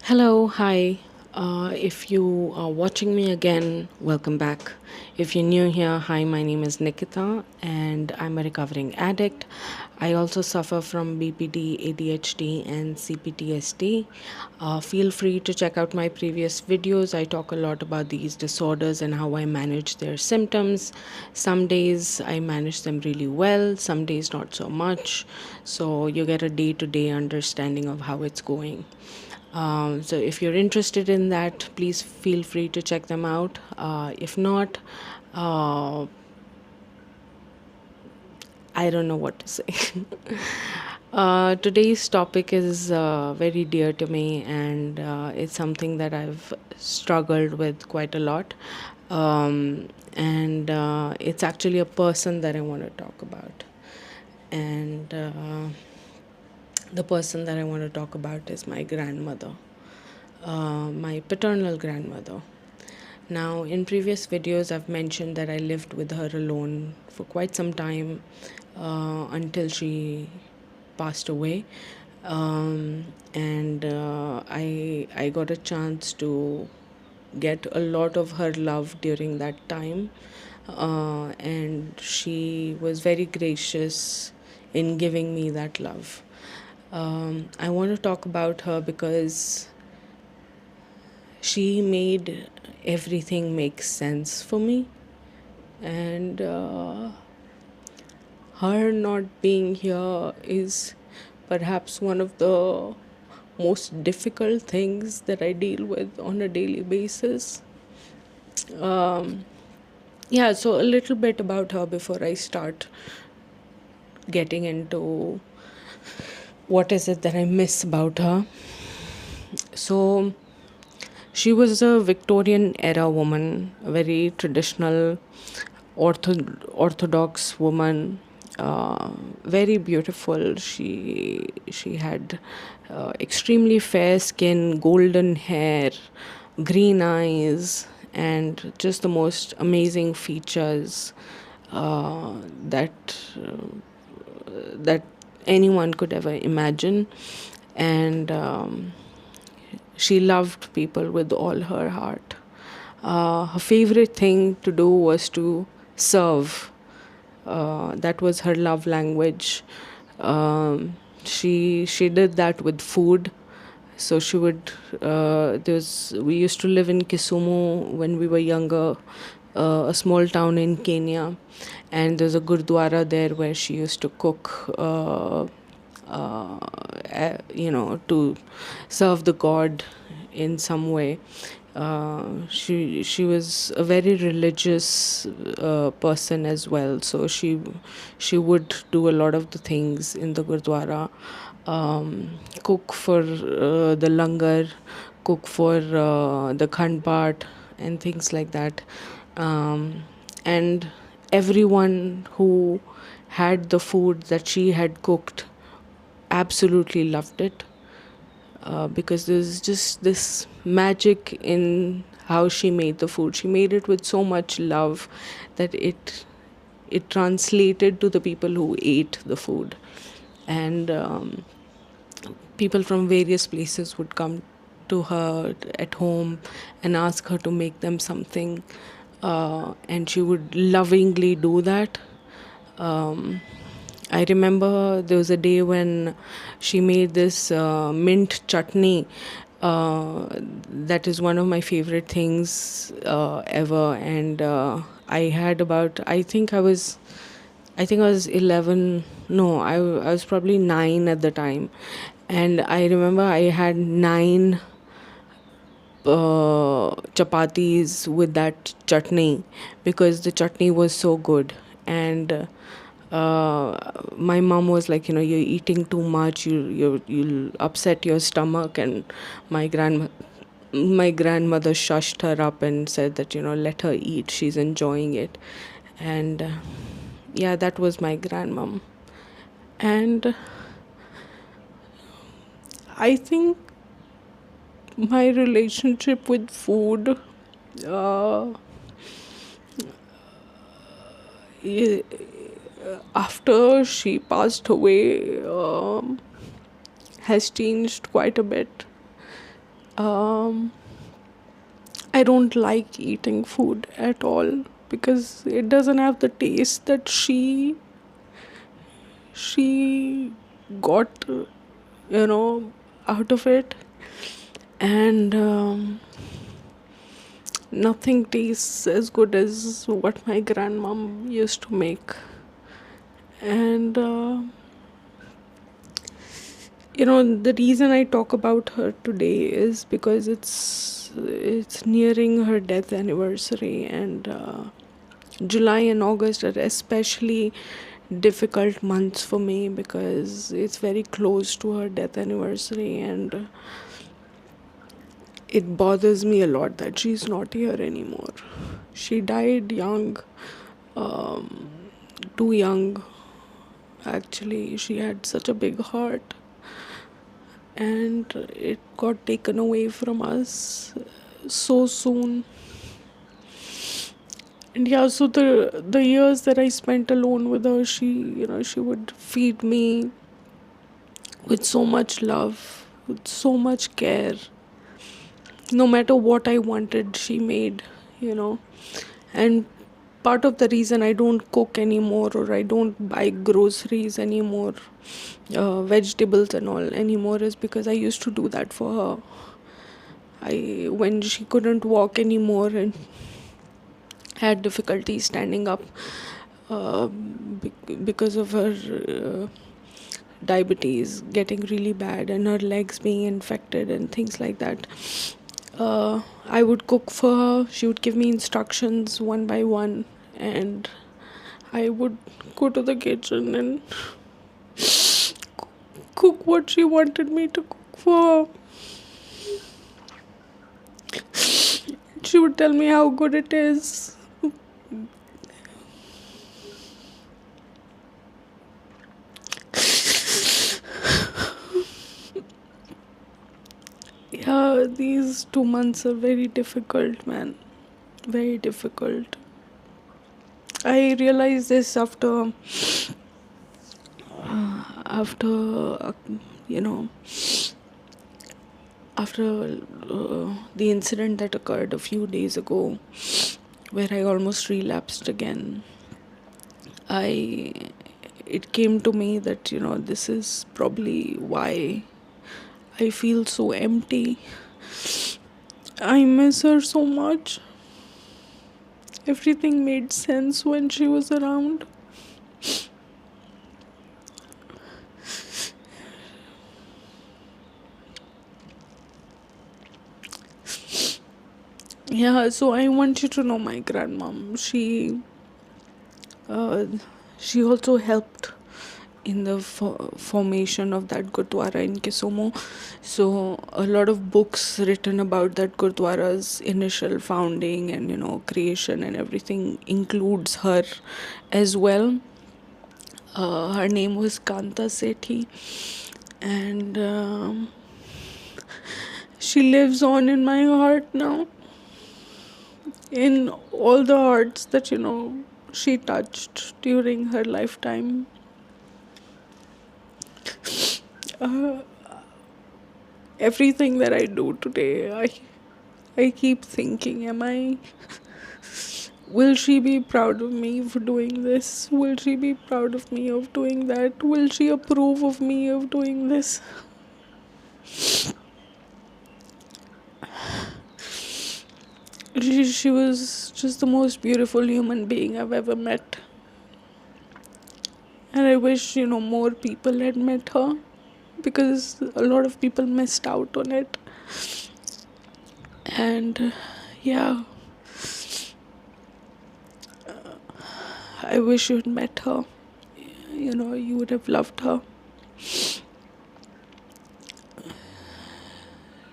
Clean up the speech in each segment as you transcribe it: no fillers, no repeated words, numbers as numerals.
Hello, hi. If you are watching me again, welcome back. If you're new here, hi, my name is Nikita and I'm a recovering addict. I also suffer from BPD, ADHD, and CPTSD. Feel free to check out my previous videos. I talk a lot about these disorders and how I manage their symptoms. Some days I manage them really well, some days not so much. So you get a day to day understanding of how it's going. So if you're interested in that, please feel free to check them out. If not, uh, I don't know what to say. Today's topic is very dear to me, and it's something that I've struggled with quite a lot. And it's actually a person that I want to talk about. And the person that I want to talk about is my grandmother, my paternal grandmother. Now, in previous videos, I've mentioned that I lived with her alone for quite some time until she passed away. And I got a chance to get a lot of her love during that time. And she was very gracious in giving me that love. I want to talk about her because she made everything make sense for me, and her not being here is perhaps one of the most difficult things that I deal with on a daily basis. Yeah, so a little bit about her before I start getting into what is it that I miss about her. So she was a Victorian era woman, a very traditional orthodox woman, very beautiful. She had extremely fair skin, golden hair, green eyes, and just the most amazing features that that anyone could ever imagine. And she loved people with all her heart. Her favorite thing to do was to serve. That was her love language. She did that with food. So she would. We used to live in Kisumu when we were younger, a small town in Kenya, and there's a gurudwara there where she used to cook. To serve the god in some way. She was a very religious person as well, so she would do a lot of the things in the gurdwara, cook for the langar, cook for the khand part and things like that. And everyone who had the food that she had cooked absolutely loved it, because there's just this magic in how she made the food. She made it with so much love that it translated to the people who ate the food. And people from various places would come to her at home and ask her to make them something, and she would lovingly do that. I remember there was a day when she made this mint chutney. That is one of my favorite things ever, and I had about. I think I was 11. No, I was probably 9 at the time, and I remember I had 9 chapatis with that chutney because the chutney was so good. And my mom was like, you're eating too much, you'll upset your stomach. And my grandmother shushed her up and said that, let her eat, she's enjoying it. And yeah, that was my grandmom. And I think my relationship with food, uh, after she passed away, has changed quite a bit. Um, I don't like eating food at all because it doesn't have the taste that she got, out of it. And nothing tastes as good as what my grandmom used to make. And the reason I talk about her today is because it's nearing her death anniversary, and July and August are especially difficult months for me because it's very close to her death anniversary, and it bothers me a lot that she's not here anymore. She died young, too young. Actually, she had such a big heart, and it got taken away from us so soon. And yeah, so the years that I spent alone with her, she would feed me with so much love, with so much care. No matter what I wanted, she made, you know. And part of the reason I don't cook anymore, or I don't buy groceries anymore, vegetables and all anymore, is because I used to do that for her. When she couldn't walk anymore and had difficulty standing up, because of her diabetes getting really bad and her legs being infected and things like that, I would cook for her. She would give me instructions one by one, and I would go to the kitchen and cook what she wanted me to cook for her. She would tell me how good it is. Yeah, these 2 months are very difficult, man. Very difficult. I realized this after you know after the incident that occurred a few days ago, where I almost relapsed again. I It came to me that this is probably why I feel so empty. I miss her so much. Everything made sense when she was around. Yeah, so I want you to know my grandmom. Uh, she also helped in the formation of that gurudwara in Kisumu. So a lot of books written about that gurudwara's initial founding and creation and everything includes her as well. Her name was Kanta Sethi, and she lives on in my heart now, in all the hearts that she touched during her lifetime. uh, Everything that I do today, I keep thinking, will she be proud of me for doing this? Will she be proud of me of doing that? Will she approve of me of doing this? She was just the most beautiful human being I've ever met. And I wish, more people had met her, because a lot of people missed out on it. And yeah, I wish you'd met her. You would have loved her.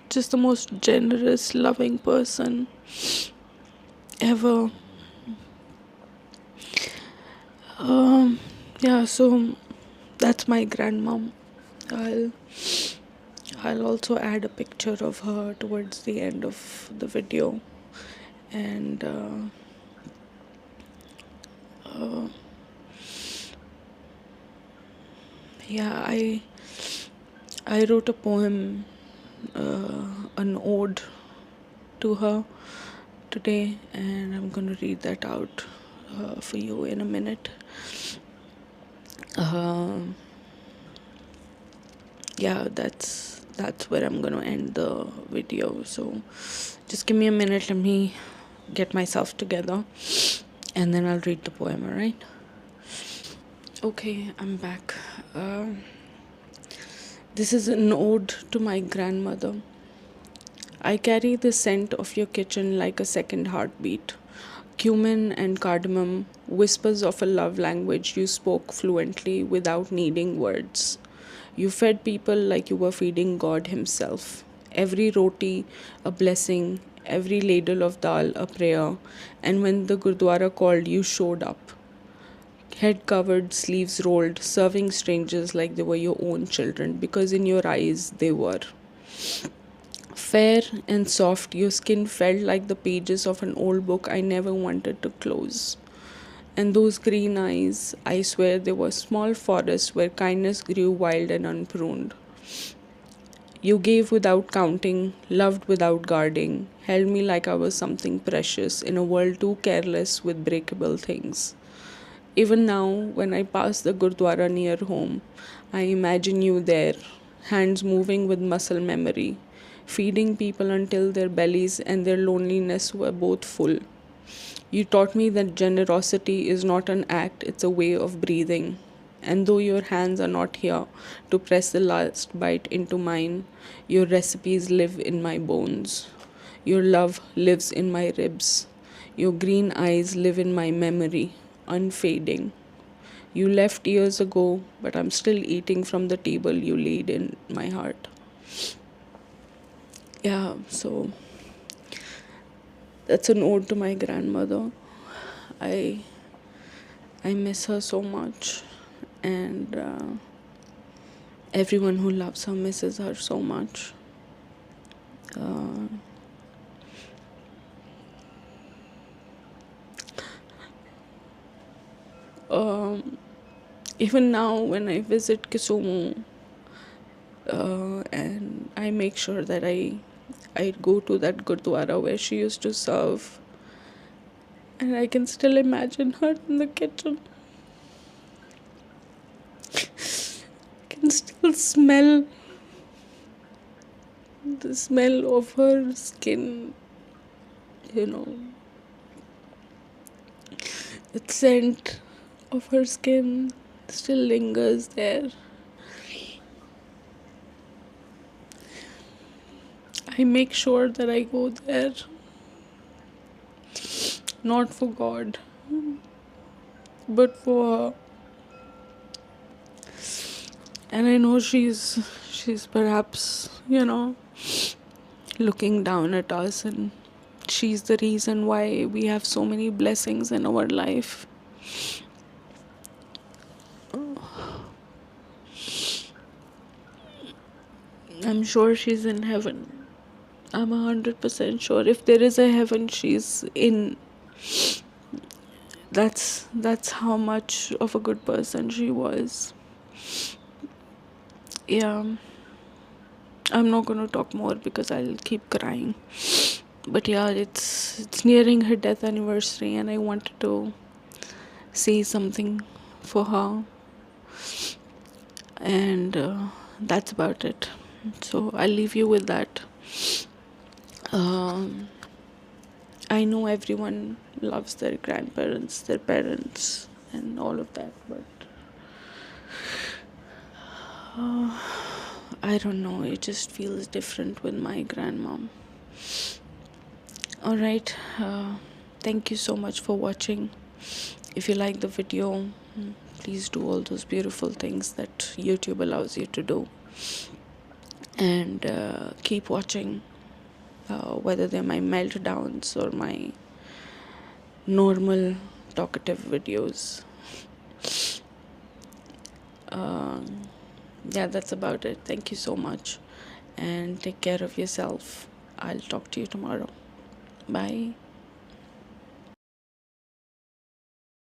Just the most generous, loving person ever. Yeah, so that's my grandmom. I'll I'll also add a picture of her towards the end of the video. And yeah, I wrote a poem a an ode to her today, and I'm going to read that out for you in a minute. Yeah, that's where I'm going to end the video. So just give me a minute, let me get myself together, and then I'll read the poem, all right? Okay, I'm back. This is an ode to my grandmother. I carry the scent of your kitchen like a second heartbeat. Cumin and cardamom, whispers of a love language you spoke fluently without needing words. You fed people like you were feeding God Himself. Every roti, a blessing, every ladle of dal, a prayer, and when the gurudwara called, you showed up. Head covered, sleeves rolled, serving strangers like they were your own children, because in your eyes they were. Fair and soft, your skin felt like the pages of an old book I never wanted to close. And those green eyes, I swear they were small forests where kindness grew wild and unpruned. You gave without counting, loved without guarding, held me like I was something precious in a world too careless with breakable things. Even now, when I pass the Gurdwara near home, I imagine you there, hands moving with muscle memory, feeding people until their bellies and their loneliness were both full. You taught me that generosity is not an act, it's a way of breathing. And though your hands are not here to press the last bite into mine, your recipes live in my bones. Your love lives in my ribs. Your green eyes live in my memory, unfading. You left years ago, but I'm still eating from the table you laid in my heart. Yeah, so that's an ode to my grandmother. I I miss her so much, and everyone who loves her misses her so much. Uh, um, Even now, when I visit Kisumu, and I make sure that I go to that gurdwara where she used to serve, and I can still imagine her in the kitchen. I can still smell the smell of her skin, you know, the scent of her skin still lingers there. I make sure that I go there, not for God, but for her. And I know she's perhaps, looking down at us, and she's the reason why we have so many blessings in our life. I'm sure she's in heaven. I'm 100% sure. If there is a heaven, she's in. That's how much of a good person she was. Yeah, I'm not gonna talk more because I'll keep crying. But yeah, it's nearing her death anniversary, and I wanted to say something for her, and that's about it. So I'll leave you with that. Um, I know everyone loves their grandparents, their parents, and all of that, but I don't know, it just feels different with my grandmom. Alright, thank you so much for watching. If you like the video, please do all those beautiful things that YouTube allows you to do. And keep watching, whether they're my meltdowns or my normal talkative videos. Yeah, that's about it. Thank you so much, and take care of yourself. I'll talk to you tomorrow. Bye.